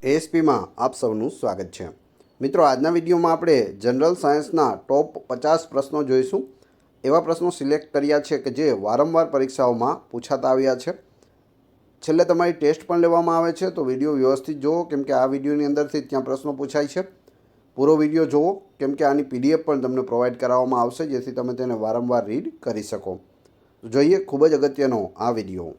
એએસપીમાં આપ સૌનું સ્વાગત છે। મિત્રો, આજના વિડીયોમાં આપણે જનરલ સાયન્સના ટોપ 50 પ્રશ્નો જોઈશું। એવા પ્રશ્નો સિલેક્ટ કર્યા છે કે જે વારંવાર પરીક્ષાઓમાં પૂછાતા આવ્યા છે। છેલ્લે તમારી ટેસ્ટ પણ લેવામાં આવે છે, તો વિડીયો વ્યવસ્થિત જુઓ, કેમ કે આ વિડીયોની અંદરથી ત્યાં પ્રશ્નો પૂછાય છે। પૂરો વિડીયો જુઓ, કેમ કે આની પીડીએફ પણ તમને પ્રોવાઈડ કરાવવામાં આવશે, જેથી તમે તેને વારંવાર રીડ કરી શકો। જોઈએ ખૂબ જ અગત્યનો આ વિડીયો।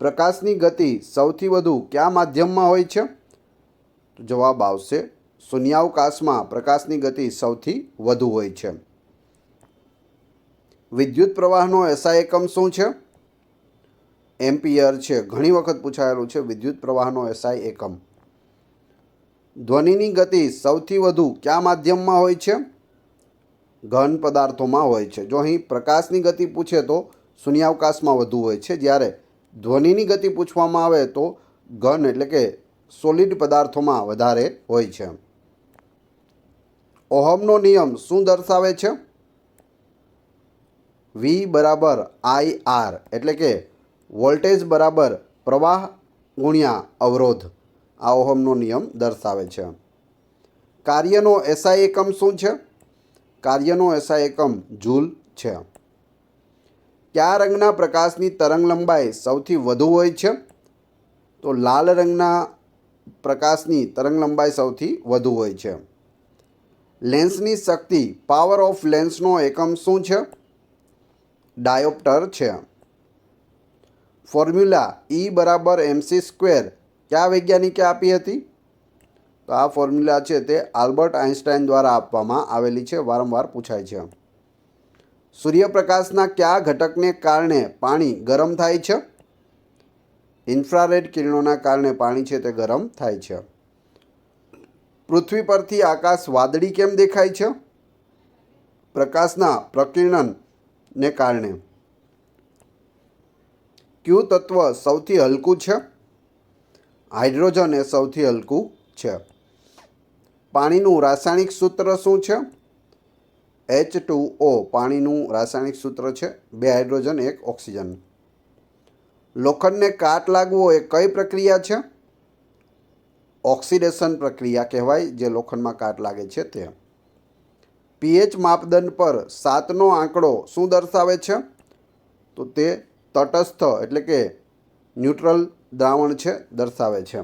પ્રકાશની ગતિ સૌથી વધુ કયા માધ્યમમાં હોય છે? તો જવાબ આવશે શૂન્યાવકાશમાં પ્રકાશની ગતિ સૌથી વધુ હોય છે। વિદ્યુત પ્રવાહનો એસઆઈ એકમ શું છે? એમ્પિયર છે। ઘણી વખત પૂછાયેલું છે વિદ્યુત પ્રવાહનો એસઆઈ એકમ। ધ્વનિની ગતિ સૌથી વધુ કયા માધ્યમમાં હોય છે? ઘન પદાર્થોમાં હોય છે। જો અહીં પ્રકાશની ગતિ પૂછે તો શૂન્યાવકાશમાં વધુ હોય છે, જ્યારે ધ્વનિની ગતિ પૂછવામાં આવે તો ઘન એટલે કે સોલિડ પદાર્થોમાં વધારે હોય છે। ઓહમનો નિયમ શું દર્શાવે છે? V બરાબર IR એટલે કે વોલ્ટેજ બરાબર પ્રવાહ ગુણ્યા અવરોધ। આ ઓહમનો નિયમ દર્શાવે છે। કાર્યનો એસઆઈ એકમ શું છે? કાર્યનો એસઆઈ એકમ જૂલ છે। કયા રંગના પ્રકાશની તરંગ લંબાઈ સૌથી વધુ હોય છે? તો લાલ રંગના પ્રકાશની તરંગ લંબાઈ સૌથી વધુ હોય છે। લેન્સની શક્તિ પાવર ઓફ લેન્સનો એકમ શું છે? ડાયોપ્ટર છે। ફોર્મ્યુલા E બરાબર mc² કયા વૈજ્ઞાનિકે આપી હતી? તો આ ફોર્મ્યુલા છે તે આલ્બર્ટ આઇન્સ્ટાઈન દ્વારા આપવામાં આવેલી છે, વારંવાર પૂછાય છે। સૂર્યપ્રકાશના કયા ઘટકને કારણે પાણી ગરમ થાય છે? ઇન્ફ્રારેડ કિરણોના કારણે પાણી છે તે ગરમ થાય છે। પૃથ્વી પરથી આકાશ વાદળી કેમ દેખાય છે? પ્રકાશના પ્રકીર્ણનને કારણે। કયું તત્વ સૌથી હલકું છે? હાઇડ્રોજન એ સૌથી હલકું છે। પાણીનું રાસાયણિક સૂત્ર શું છે? H2O પાણીનું રાસાયણિક સૂત્ર છે, 2 હાઇડ્રોજન 1 ઓક્સિજન। લોખંડને કાટ લાગવો એ કઈ પ્રક્રિયા છે? ઓક્સિડેશન પ્રક્રિયા કહેવાય, જે લોખંડમાં કાટ લાગે છે તે। પીએચ માપદંડ પર 7નો આંકડો શું દર્શાવે છે? તો તે તટસ્થ એટલે કે ન્યુટ્રલ દ્રાવણ છે દર્શાવે છે।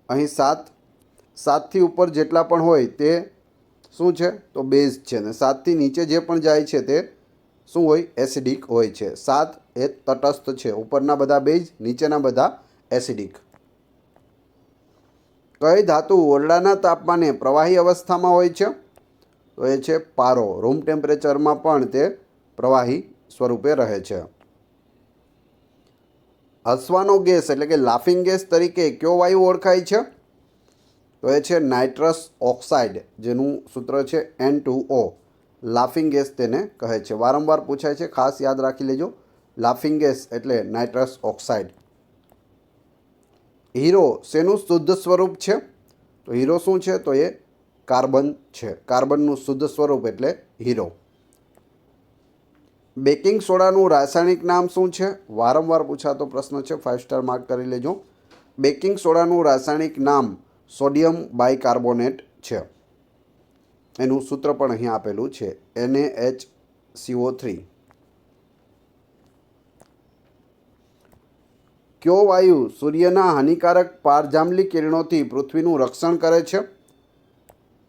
અહીં 7થી ઉપર જેટલા પણ હોય તે શું છે? તો બેઝ છે, ને 7થી નીચે જે પણ જાય છે તે શું હોય? એસિડિક હોય છે। 7 એ તટસ્થ છે, ઉપરના બધા બેઝ, નીચેના બધા એસિડિક। કઈ ધાતુ ઓરડાના તાપમાને પ્રવાહી અવસ્થામાં હોય છે? તો એ છે પારો। રૂમ ટેમ્પરેચરમાં પણ તે પ્રવાહી સ્વરૂપે રહે છે। હસવાનો ગેસ એટલે કે લાફિંગ ગેસ તરીકે કયો વાયુ ઓળખાય છે? તો એ છે નાઇટ્રસ ઓક્સાઇડ, જેનું સૂત્ર છે N2O। લાફિંગ ગેસ તેને કહે છે, વારંવાર પૂછાય છે, ખાસ યાદ રાખી લેજો। લાફિંગ ગેસ એટલે નાઇટ્રસ ઓક્સાઇડ। હીરો શેનું શુદ્ધ સ્વરૂપ છે? તો હીરો શું છે? તો એ કાર્બન છે। કાર્બનનું શુદ્ધ સ્વરૂપ એટલે હીરો। બેકિંગ સોડાનું રાસાયણિક નામ શું છે? વારંવાર પૂછાતો પ્રશ્ન છે, 5 સ્ટાર માર્ક કરી લેજો। બેકિંગ સોડાનું રાસાયણિક નામ સોડિયમ બાયકાર્બોનેટ છે। એનું સૂત્ર પણ અહીં આપેલું છે, NaHCO3। કયો વાયુ સૂર્યના હાનિકારક પારજાંબલી કિરણોથી પૃથ્વીનું રક્ષણ કરે છે?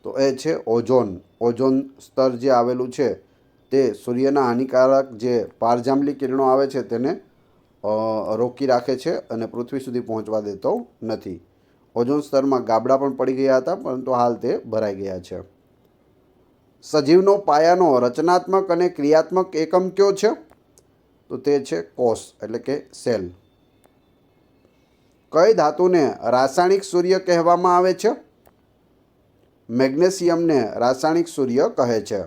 તો એ છે ઓઝોન। ઓઝોન સ્તર જે આવેલું છે તે સૂર્યના હાનિકારક જે પારજાંબલી કિરણો આવે છે તેને રોકી રાખે છે અને પૃથ્વી સુધી પહોંચવા દેતો નથી। ઓઝોન સ્તરમાં ગાબડા પણ પડી ગયા હતા, પરંતુ હાલ તે ભરાઈ ગયા છે। સજીવનો પાયાનો રચનાત્મક અને ક્રિયાત્મક એકમ કયો છે? તો તે છે કોષ એટલે કે સેલ। કઈ ધાતુને રાસાયણિક સૂર્ય કહેવામાં આવે છે? મેગ્નેશિયમને રાસાયણિક સૂર્ય કહે છે।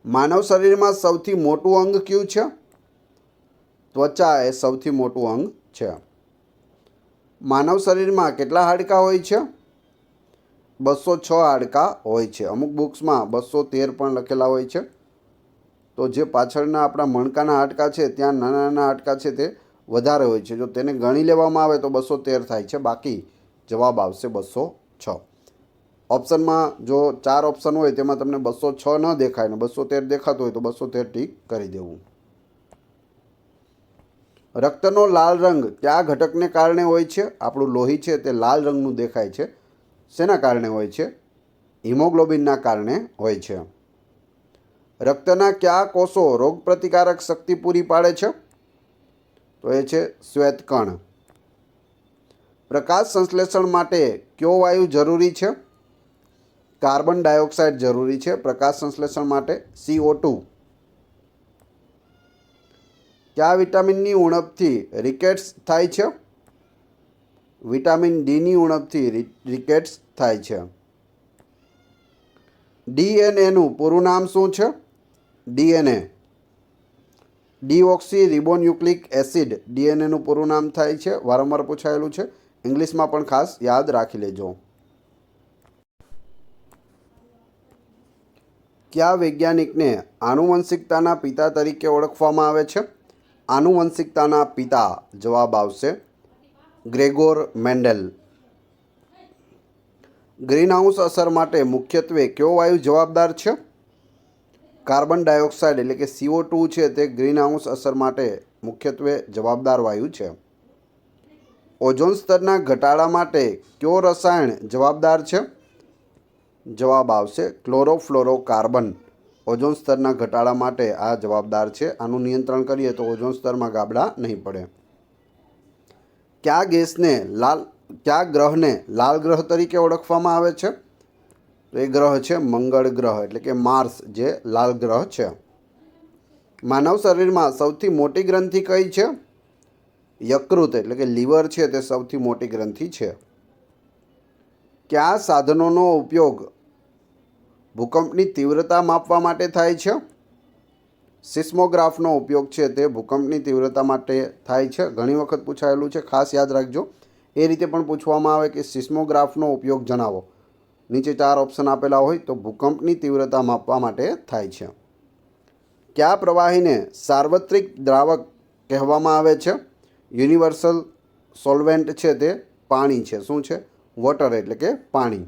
માનવ શરીરમાં સૌથી મોટું અંગ કયું છે? ત્વચા એ સૌથી મોટું અંગ છે। માનવ શરીરમાં કેટલા હાડકાં હોય છે? 206 હાડકાં હોય છે। અમુક બુક્સમાં 213 પણ લખેલા હોય છે। તો જે પાછળના આપણા મણકાના હાડકાં છે ત્યાં નાના નાના હાડકાં છે તે વધારે હોય છે. જો તેને ગણી લેવામાં આવે તો 213 થાય છે. બાકી જવાબ આવશે 206. ઓપ્શનમાં જો 4 ઓપ્શન હોય તેમાં તમને 206 ન દેખાય ને 213 દેખાતું હોય તો 213 ટીક કરી દેવું. રક્તનો લાલ રંગ કયા ઘટકને કારણે હોય છે? આપણું લોહી છે તે લાલ રંગનું દેખાય છે. શેના કારણે હોય છે? હિમોગ્લોબિનના કારણે હોય છે. રક્તના કયા કોષો રોગપ્રતિકારક શક્તિ પૂરી પાડે છે? તો એ છે શ્વેતકણ. પ્રકાશ સંશ્લેષણ માટે કયો વાયુ જરૂરી છે? કાર્બન ડાયોક્સાઇડ જરૂરી છે પ્રકાશ સંશ્લેષણ માટે, CO2. કયા વિટામિનની ઉણપથી રિકેટ્સ થાય છે? વિટામિન ડીની ઉણપથી રિકેટ્સ થાય છે. DNAનું પૂરું નામ શું છે? DNA ડીઓક્સી રિબોન્યુક્લિક એસિડ DNAનું પૂરું નામ થાય છે. વારંવાર પૂછાયેલું છે. ઇંગ્લિશમાં પણ ખાસ યાદ રાખી લેજો. કયા વૈજ્ઞાનિકને આનુવંશિકતાના પિતા તરીકે ઓળખવામાં આવે છે? આનુવંશિકતાના પિતા જવાબ આવશે ગ્રેગોર મેન્ડેલ. ગ્રીનહાઉસ અસર માટે મુખ્યત્વે કયો વાયુ જવાબદાર છે? કાર્બન ડાયોક્સાઇડ એટલે કે CO2 છે તે ગ્રીનહાઉસ અસર માટે મુખ્યત્વે જવાબદાર વાયુ છે. ઓઝોન સ્તરના ઘટાડા માટે કયો રસાયણ જવાબદાર છે? જવાબ આવશે ક્લોરોફ્લોરોકાર્બન. ઓઝોન સ્તરના ઘટાડા માટે આ જવાબદાર છે. આનું નિયંત્રણ કરીએ તો ઓઝોન સ્તરમાં ગાબડા નહીં પડે. કયા ગ્રહને લાલ ગ્રહ તરીકે ઓળખવામાં આવે છે? તો એ ગ્રહ છે મંગળ ગ્રહ એટલે કે માર્સ, જે લાલ ગ્રહ છે. માનવ શરીરમાં સૌથી મોટી ગ્રંથિ કઈ છે? યકૃત એટલે કે લીવર છે તે સૌથી મોટી ગ્રંથિ છે. કયા સાધનોનો ઉપયોગ ભૂકંપની તીવ્રતા માપવા માટે થાય છે? સિસ્મોગ્રાફનો ઉપયોગ છે તે ભૂકંપની તીવ્રતા માટે થાય છે. ઘણી વખત પૂછાયેલું છે, ખાસ યાદ રાખજો. એ રીતે પણ પૂછવામાં આવે કે સિસ્મોગ્રાફનો ઉપયોગ જણાવો. નીચે 4 ઓપ્શન આપેલા હોય તો ભૂકંપની તીવ્રતા માપવા માટે થાય છે. કયા પ્રવાહીને સાર્વત્રિક દ્રાવક કહેવામાં આવે છે? યુનિવર્સલ સોલ્વેન્ટ છે તે પાણી છે. શું છે? વોટર એટલે કે પાણી.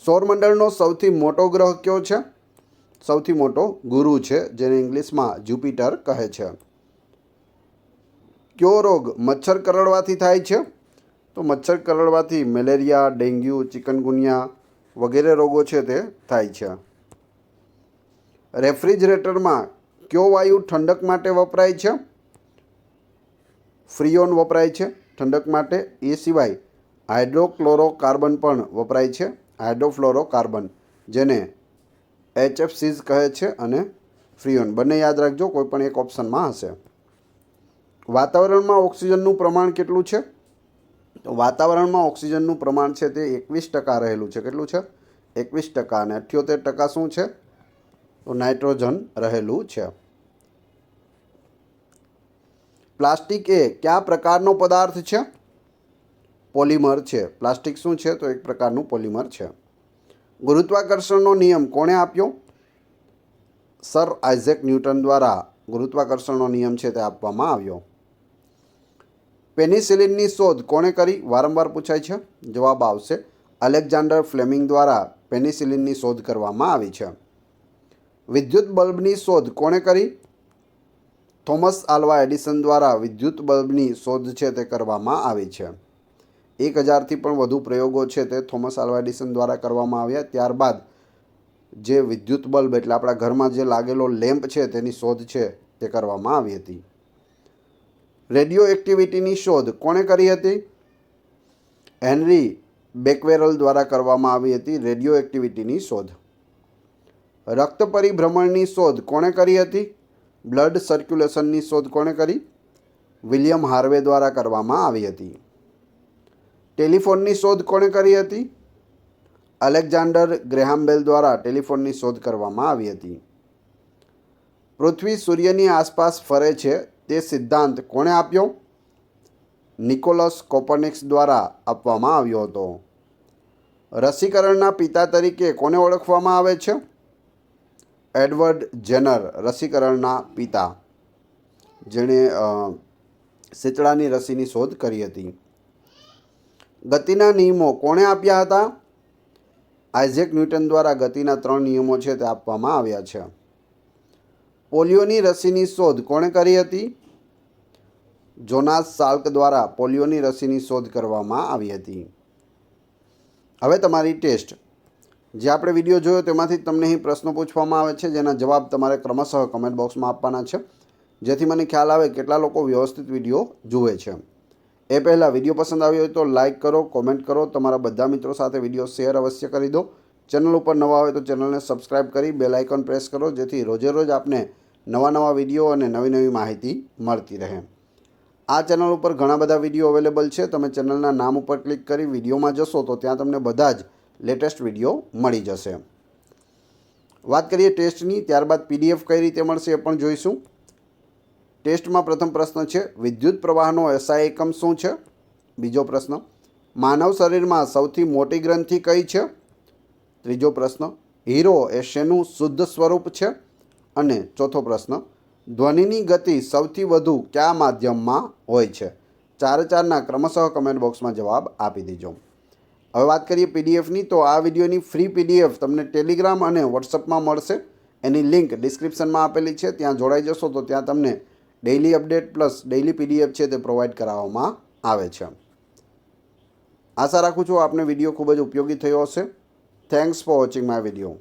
સૌરમંડળનો સૌથી મોટો ગ્રહ કયો છે? સૌથી મોટો ગુરુ છે, જેને ઇંગ્લિશમાં જુપિટર કહે છે. કયો રોગ મચ્છર કરડવાથી થાય છે? તો મચ્છર કરડવાથી મેલેરિયા, ડેન્ગ્યુ, ચિકનગુનિયા વગેરે રોગો છે તે થાય છે. રેફ્રિજરેટરમાં કયો વાયુ ઠંડક માટે વપરાય છે? ફ્રીઓન વપરાય છે ઠંડક માટે. એ સિવાય હાઇડ્રોક્લોરોકાર્બન પણ વપરાય છે. હાઇડ્રોફ્લોરોકાર્બન, જેને HFCs કહે છે, અને ફ્રીઓન. બંને યાદ રાખજો, કોઈ પણ એક ઓપ્શનમાં હશે. વાતાવરણમાં ઓક્સિજનનું પ્રમાણ કેટલું છે? તો વાતાવરણમાં ઓક્સિજનનું પ્રમાણ છે તે 21% રહેલું છે. કેટલું છે? 21%. અને 78% શું છે? તો નાઇટ્રોજન રહેલું છે. પ્લાસ્ટિક એ કયા પ્રકારનો પદાર્થ છે? પોલિમર છે. પ્લાસ્ટિક શું છે? તો એક પ્રકારનું પોલિમર છે. ગુરુત્વાકર્ષણનો નિયમ કોણે આપ્યો? સર આઇઝેક ન્યૂટન દ્વારા ગુરુત્વાકર્ષણનો નિયમ છે તે આપવામાં આવ્યો. પેનિસિલિનની શોધ કોણે કરી? વારંવાર પૂછાય છે. જવાબ આવશે અલેક્ઝાન્ડર ફ્લેમિંગ દ્વારા પેનિસિલિનની શોધ કરવામાં આવી છે. વિદ્યુત બલ્બની શોધ કોણે કરી? થોમસ આલ્વા એડિસન દ્વારા વિદ્યુત બલ્બની શોધ છે તે કરવામાં આવી છે. 1000થી પણ વધુ પ્રયોગો છે તે થોમસ આલ્વા એડિસન દ્વારા કરવામાં આવ્યા. ત્યારબાદ જે વિદ્યુત બલ્બ એટલે આપણા ઘરમાં જે લાગેલો લેમ્પ છે તેની શોધ છે તે કરવામાં આવી હતી. રેડિયો એક્ટિવિટીની શોધ કોણે કરી હતી? હેનરી બેકવેરલ દ્વારા કરવામાં આવી હતી રેડિયો એક્ટિવિટીની શોધ. રક્ત પરિભ્રમણની શોધ કોણે કરી હતી? બ્લડ સર્ક્યુલેશનની શોધ કોણે કરી? વિલિયમ હાર્વે દ્વારા કરવામાં આવી હતી. ટેલિફોનની શોધ કોણે કરી હતી? અલેક્ઝાન્ડર ગ્રેહામ બેલ દ્વારા ટેલિફોનની શોધ કરવામાં આવી હતી. પૃથ્વી સૂર્યની આસપાસ ફરે છે તે સિદ્ધાંત કોણે આપ્યો? નિકોલસ કોપરનિકસ દ્વારા આપવામાં આવ્યો હતો. રસીકરણના પિતા તરીકે કોને ઓળખવામાં આવે છે? એડવર્ડ જેનર રસીકરણના પિતા, જેણે શીતળાની રસીની શોધ કરી હતી? ગતિના નિયમો કોણે આપ્યા હતા? આઇઝેક ન્યૂટન દ્વારા ગતિના 3 નિયમો છે તે આપવામાં આવ્યા છે. પોલિયોની રસીની શોધ કોણે કરી હતી? જોનાસ સાલ્ક દ્વારા પોલિયોની રસીની શોધ કરવામાં આવી હતી. હવે તમારી ટેસ્ટ. જે આપણે વિડીયો જોયો તેમાંથી તમને અહીં પ્રશ્નો પૂછવામાં આવે છે, જેના જવાબ તમારે ક્રમશઃ કમેન્ટ બોક્સમાં આપવાના છે, જેથી મને ખ્યાલ આવે કેટલા લોકો વ્યવસ્થિત વિડીયો જુએ છે. એ પહેલાં વિડીયો પસંદ આવ્યો હોય તો લાઇક કરો, કોમેન્ટ કરો, તમારા બધા મિત્રો સાથે વિડીયો શેર અવશ્ય કરી દો. ચેનલ ઉપર નવા હોય તો ચેનલને સબસ્ક્રાઈબ કરી બેલ આઇકોન પ્રેસ કરો, જેથી રોજે રોજ આપને નવા વિડીયો અને નવી માહિતી મળતી રહે. આ ચેનલ ઉપર ઘણા બધા વિડીયો અવેલેબલ છે. તમે ચેનલના નામ ઉપર ક્લિક કરી વિડીયોમાં જશો તો ત્યાં તમને બધા જ લેટેસ્ટ વિડીયો મળી જશે. વાત કરીએ ટેસ્ટની, ત્યારબાદ PDF કઈ રીતે મળશે એ પણ જોઈશું. ટેસ્ટમાં પ્રથમ પ્રશ્ન છે, વિદ્યુત પ્રવાહનો SI એકમ શું છે? બીજો પ્રશ્ન, માનવ શરીરમાં સૌથી મોટી ગ્રંથિ કઈ છે? ત્રીજો પ્રશ્ન, હીરો એ શેનું શુદ્ધ સ્વરૂપ છે? અને ચોથો પ્રશ્ન, ધ્વનિની ગતિ સૌથી વધુ કયા માધ્યમમાં હોય છે? 4 ક્રમશઃ કમેન્ટ બોક્સમાં જવાબ આપી દીજો. હવે વાત કરીએ PDFની, તો આ વિડીયોની ફ્રી PDF તમને ટેલિગ્રામ અને વોટ્સઅપમાં મળશે. એની લિંક ડિસ્ક્રિપ્શનમાં આપેલી છે, ત્યાં જોડાઈ જશો તો ત્યાં તમને daily update plus daily PDF છે તે પ્રોવાઈડ કરાવવામાં આવે છે. આશા રાખું છું આપને વિડીયો ખૂબ જ ઉપયોગી થયો હશે. Thanks for watching my video.